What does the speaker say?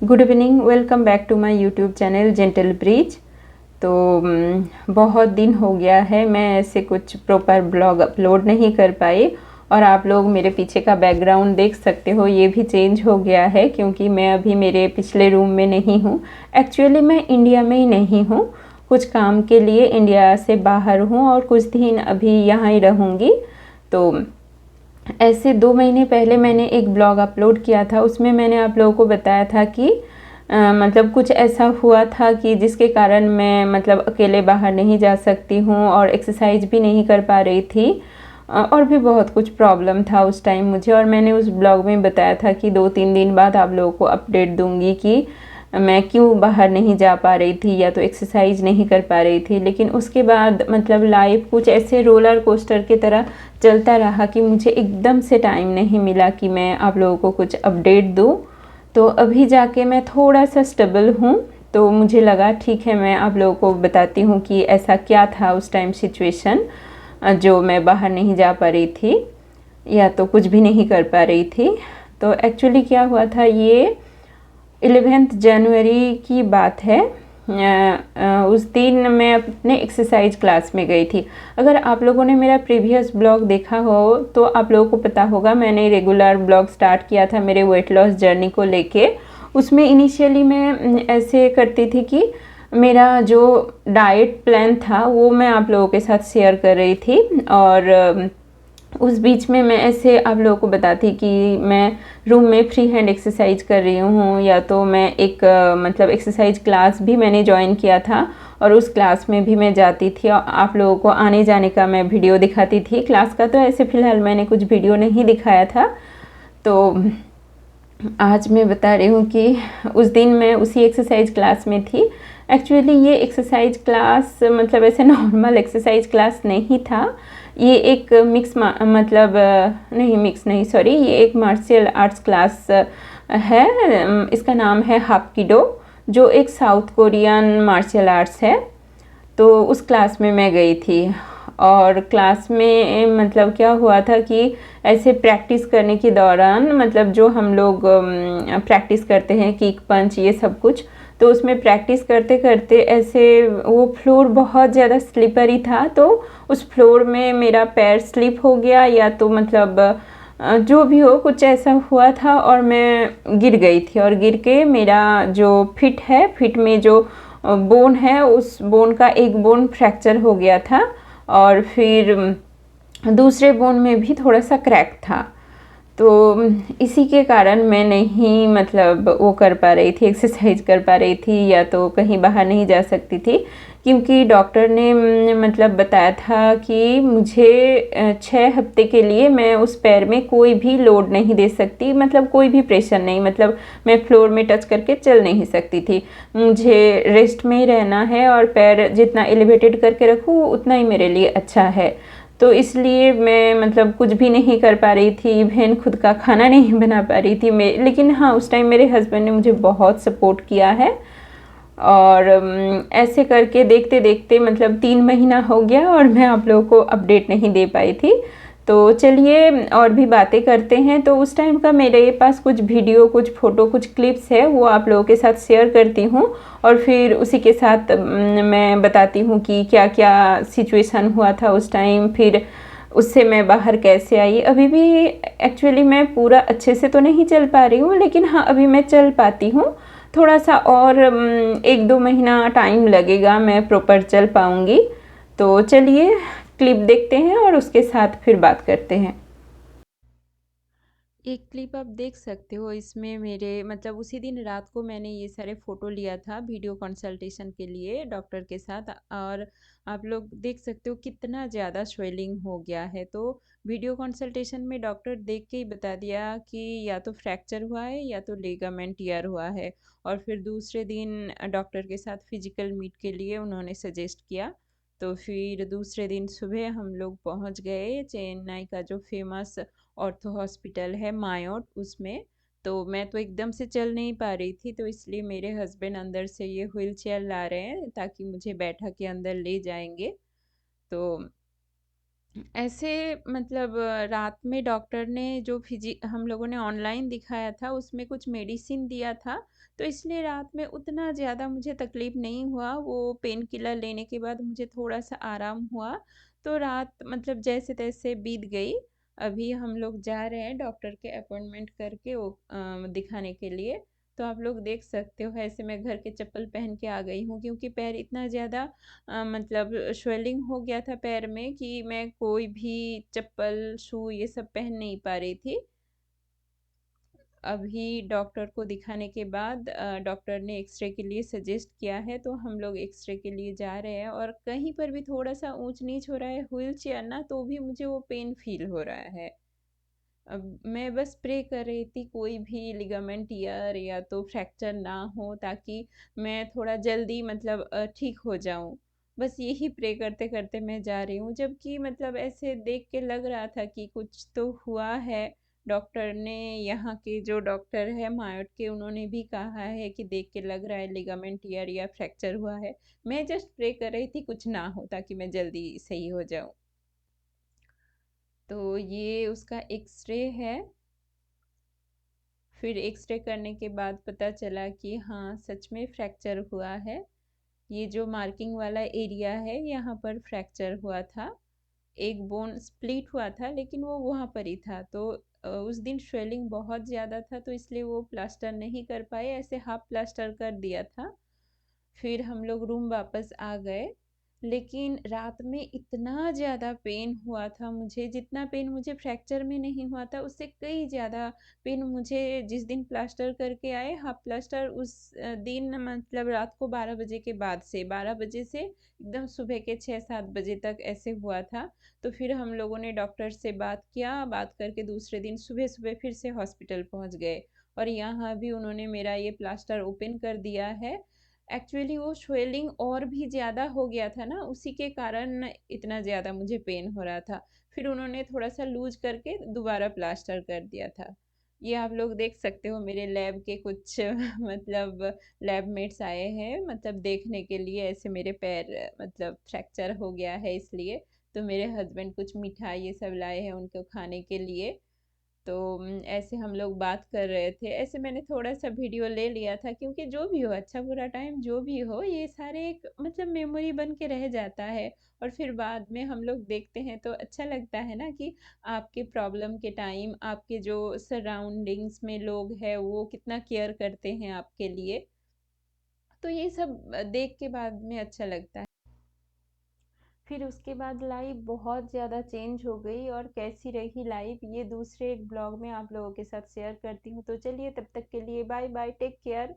Good evening, welcome back to my YouTube channel gentle breeze. तो बहुत दिन हो गया है मैं ऐसे कुछ प्रॉपर ब्लॉग अपलोड नहीं कर पाई और आप लोग मेरे पीछे का बैकग्राउंड देख सकते हो, ये भी चेंज हो गया है क्योंकि मैं अभी मेरे पिछले रूम में नहीं हूँ। एक्चुअली मैं इंडिया में ही नहीं हूँ, कुछ काम के लिए इंडिया से बाहर हूँ और कुछ दिन अभी यहाँ ही रहूँगी। तो ऐसे 2 महीने पहले मैंने एक ब्लॉग अपलोड किया था, उसमें मैंने आप लोगों को बताया था कि मतलब कुछ ऐसा हुआ था कि जिसके कारण मैं मतलब अकेले बाहर नहीं जा सकती हूँ और एक्सरसाइज भी नहीं कर पा रही थी। और भी बहुत कुछ प्रॉब्लम था उस टाइम मुझे, और मैंने उस ब्लॉग में बताया था कि 2-3 दिन बाद आप लोगों को अपडेट दूंगी कि मैं क्यों बाहर नहीं जा पा रही थी या तो एक्सरसाइज नहीं कर पा रही थी। लेकिन उसके बाद मतलब लाइफ कुछ ऐसे रोलर कोस्टर की तरह चलता रहा कि मुझे एकदम से टाइम नहीं मिला कि मैं आप लोगों को कुछ अपडेट दूँ। तो अभी जाके मैं थोड़ा सा स्टेबल हूँ, तो मुझे लगा ठीक है मैं आप लोगों को बताती हूँ कि ऐसा क्या था उस टाइम सिचुएशन जो मैं बाहर नहीं जा पा रही थी या तो कुछ भी नहीं कर पा रही थी। तो एक्चुअली क्या हुआ था, ये 11 जनवरी की बात है। उस दिन मैं अपने एक्सरसाइज क्लास में गई थी। अगर आप लोगों ने मेरा प्रीवियस ब्लॉग देखा हो तो आप लोगों को पता होगा, मैंने रेगुलर ब्लॉग स्टार्ट किया था मेरे वेट लॉस जर्नी को लेके। उसमें इनिशियली मैं ऐसे करती थी कि मेरा जो डाइट प्लान था वो मैं आप लोगों के साथ शेयर कर रही थी, और उस बीच में मैं ऐसे आप लोगों को बताती कि मैं रूम में फ्री हैंड एक्सरसाइज कर रही हूँ, या तो मैं एक मतलब एक्सरसाइज क्लास भी मैंने ज्वाइन किया था और उस क्लास में भी मैं जाती थी और आप लोगों को आने जाने का मैं वीडियो दिखाती थी। क्लास का तो ऐसे फ़िलहाल मैंने कुछ वीडियो नहीं दिखाया था। तो आज मैं बता रही हूँ कि उस दिन मैं उसी एक्सरसाइज क्लास में थी। एक्चुअली ये एक्सरसाइज क्लास मतलब ऐसे नॉर्मल एक्सरसाइज क्लास नहीं था, ये एक मिक्स मतलब नहीं मिक्स नहीं सॉरी, ये एक मार्शल आर्ट्स क्लास है। इसका नाम है हाप्किडो, जो एक साउथ कोरियन मार्शल आर्ट्स है। तो उस क्लास में मैं गई थी और क्लास में मतलब क्या हुआ था कि ऐसे प्रैक्टिस करने के दौरान मतलब जो हम लोग प्रैक्टिस करते हैं किक पंच ये सब कुछ, तो उसमें प्रैक्टिस करते करते ऐसे वो फ्लोर बहुत ज़्यादा स्लिपरी था, तो उस फ्लोर में मेरा पैर स्लिप हो गया या तो मतलब जो भी हो कुछ ऐसा हुआ था और मैं गिर गई थी, और गिर के मेरा जो फिट है, फिट में जो बोन है उस बोन का एक बोन फ्रैक्चर हो गया था और फिर दूसरे बोन में भी थोड़ा सा क्रैक था। तो इसी के कारण मैं नहीं मतलब वो कर पा रही थी, एक्सरसाइज कर पा रही थी या तो कहीं बाहर नहीं जा सकती थी, क्योंकि डॉक्टर ने मतलब बताया था कि मुझे 6 हफ्ते के लिए मैं उस पैर में कोई भी लोड नहीं दे सकती, मतलब कोई भी प्रेशर नहीं, मतलब मैं फ्लोर में टच करके चल नहीं सकती थी। मुझे रेस्ट में ही रहना है और पैर जितना एलिवेटेड करके रखूँ उतना ही मेरे लिए अच्छा है। तो इसलिए मैं मतलब कुछ भी नहीं कर पा रही थी, इवन खुद का खाना नहीं बना पा रही थी मैं। लेकिन हाँ, उस टाइम मेरे हस्बैंड ने मुझे बहुत सपोर्ट किया है और ऐसे करके देखते देखते मतलब 3 महीना हो गया और मैं आप लोगों को अपडेट नहीं दे पाई थी। तो चलिए और भी बातें करते हैं। तो उस टाइम का मेरे पास कुछ वीडियो, कुछ फ़ोटो, कुछ क्लिप्स है, वो आप लोगों के साथ शेयर करती हूँ और फिर उसी के साथ मैं बताती हूँ कि क्या क्या सिचुएशन हुआ था उस टाइम, फिर उससे मैं बाहर कैसे आई। अभी भी एक्चुअली मैं पूरा अच्छे से तो नहीं चल पा रही हूँ, लेकिन हाँ अभी मैं चल पाती हूँ। थोड़ा सा और 1-2 महीना टाइम लगेगा, मैं प्रॉपर चल पाऊँगी। तो चलिए क्लिप देखते हैं और उसके साथ फिर बात करते हैं। एक क्लिप आप देख सकते हो, इसमें मेरे मतलब उसी दिन रात को मैंने ये सारे फ़ोटो लिया था वीडियो कंसल्टेशन के लिए डॉक्टर के साथ, और आप लोग देख सकते हो कितना ज़्यादा स्वेलिंग हो गया है। तो वीडियो कंसल्टेशन में डॉक्टर देख के ही बता दिया कि या तो फ्रैक्चर हुआ है या तो लिगामेंट टियर हुआ है। और फिर दूसरे दिन डॉक्टर के साथ फिजिकल मीट के लिए उन्होंने सजेस्ट किया। तो फिर दूसरे दिन सुबह हम लोग पहुंच गए चेन्नई का जो फेमस ऑर्थो हॉस्पिटल है मायोट, उसमें। तो मैं तो एकदम से चल नहीं पा रही थी, तो इसलिए मेरे हस्बैंड अंदर से ये व्हील चेयर ला रहे हैं ताकि मुझे बैठा के अंदर ले जाएंगे। तो ऐसे मतलब रात में डॉक्टर ने जो फिजी हम लोगों ने ऑनलाइन दिखाया था उसमें कुछ मेडिसिन दिया था, तो इसलिए रात में उतना ज़्यादा मुझे तकलीफ़ नहीं हुआ। वो पेन किलर लेने के बाद मुझे थोड़ा-सा आराम हुआ, तो रात मतलब जैसे-तैसे बीत गई। अभी हम लोग जा रहे हैं डॉक्टर के अपॉइंटमेंट करके वो दिखाने के लिए। तो आप लोग देख सकते हो, ऐसे मैं घर के चप्पल पहन के आ गई हूँ क्योंकि पैर इतना ज़्यादा मतलब स्वेलिंग हो गया था पैर में कि मैं कोई भी चप्पल, शू ये सब पहन नहीं पा रही थी। अभी डॉक्टर को दिखाने के बाद डॉक्टर ने एक्स-रे के लिए सजेस्ट किया है, तो हम लोग एक्स-रे के लिए जा रहे हैं और कहीं पर भी थोड़ा-सा ऊँच-नीच हो रहा है व्हीलचेयर ना, तो भी मुझे वो पेन फ़ील हो रहा है। अब मैं बस प्रे कर रही थी कोई भी लिगामेंट टियर या तो फ्रैक्चर ना हो, ताकि मैं थोड़ा जल्दी मतलब ठीक हो जाऊँ। बस यही प्रे करते-करते मैं जा रही हूँ, जबकि मतलब ऐसे देख के लग रहा था कि कुछ तो हुआ है। डॉक्टर ने, यहाँ के जो डॉक्टर हैं मायोट के, उन्होंने भी कहा है कि देख के लग रहा है लिगामेंट टियर या फ्रैक्चर हुआ है। मैं जस्ट प्रे कर रही थी कुछ ना हो, ताकि मैं जल्दी सही हो जाऊँ। तो ये उसका एक्स-रे है। फिर एक्स-रे करने के बाद पता चला कि हाँ, सच में फ्रैक्चर हुआ है। ये जो मार्किंग वाला एरिया है, यहाँ पर फ्रैक्चर हुआ था। एक बोन स्प्लिट हुआ था, लेकिन वो वहाँ पर ही था। तो उस दिन स्वेलिंग बहुत ज़्यादा था, तो इसलिए वो प्लास्टर नहीं कर पाए, ऐसे हाफ प्लास्टर कर दिया था। फिर हम लोग रूम वापस आ गए, लेकिन रात में इतना ज़्यादा पेन हुआ था मुझे, जितना पेन मुझे फ्रैक्चर में नहीं हुआ था, उससे कई ज़्यादा पेन मुझे जिस दिन प्लास्टर करके आए हाफ प्लास्टर, उस दिन मतलब रात को 12 बजे के बाद से, 12 बजे से एकदम सुबह के 6-7 बजे तक ऐसे हुआ था। तो फिर हम लोगों ने डॉक्टर से बात किया, बात करके दूसरे दिन सुबह-सुबह फिर से हॉस्पिटल पहुँच गए और यहाँ भी उन्होंने मेरा ये प्लास्टर ओपन कर दिया है। एक्चुअली वो स्वेलिंग और भी ज़्यादा हो गया था ना, उसी के कारण इतना ज़्यादा मुझे पेन हो रहा था। फिर उन्होंने थोड़ा-सा लूज़ करके दोबारा प्लास्टर कर दिया था। ये आप लोग देख सकते हो, मेरे लैब के कुछ मतलब लैबमेट्स आए हैं मतलब देखने के लिए, ऐसे मेरे पैर मतलब फ्रैक्चर हो गया है इसलिए। तो मेरे हस्बैंड कुछ मिठाई ये सब लाए हैं उनको खाने के लिए। तो ऐसे हम लोग बात कर रहे थे। ऐसे मैंने थोड़ा-सा वीडियो ले लिया था, क्योंकि जो भी हो, अच्छा-बुरा टाइम जो भी हो, ये सारे एक मतलब मेमोरी बन के रह जाता है और फिर बाद में हम लोग देखते हैं तो अच्छा लगता है ना कि आपके प्रॉब्लम के टाइम आपके जो सराउंडिंग्स में लोग हैं, वो कितना केयर करते हैं आपके लिए। तो ये सब देख के बाद में अच्छा लगता है। फिर उसके बाद लाइफ बहुत ज़्यादा चेंज हो गई और कैसी रही लाइफ, ये दूसरे एक ब्लॉग में आप लोगों के साथ शेयर करती हूँ। तो चलिए, तब तक के लिए बाय बाय, टेक केयर।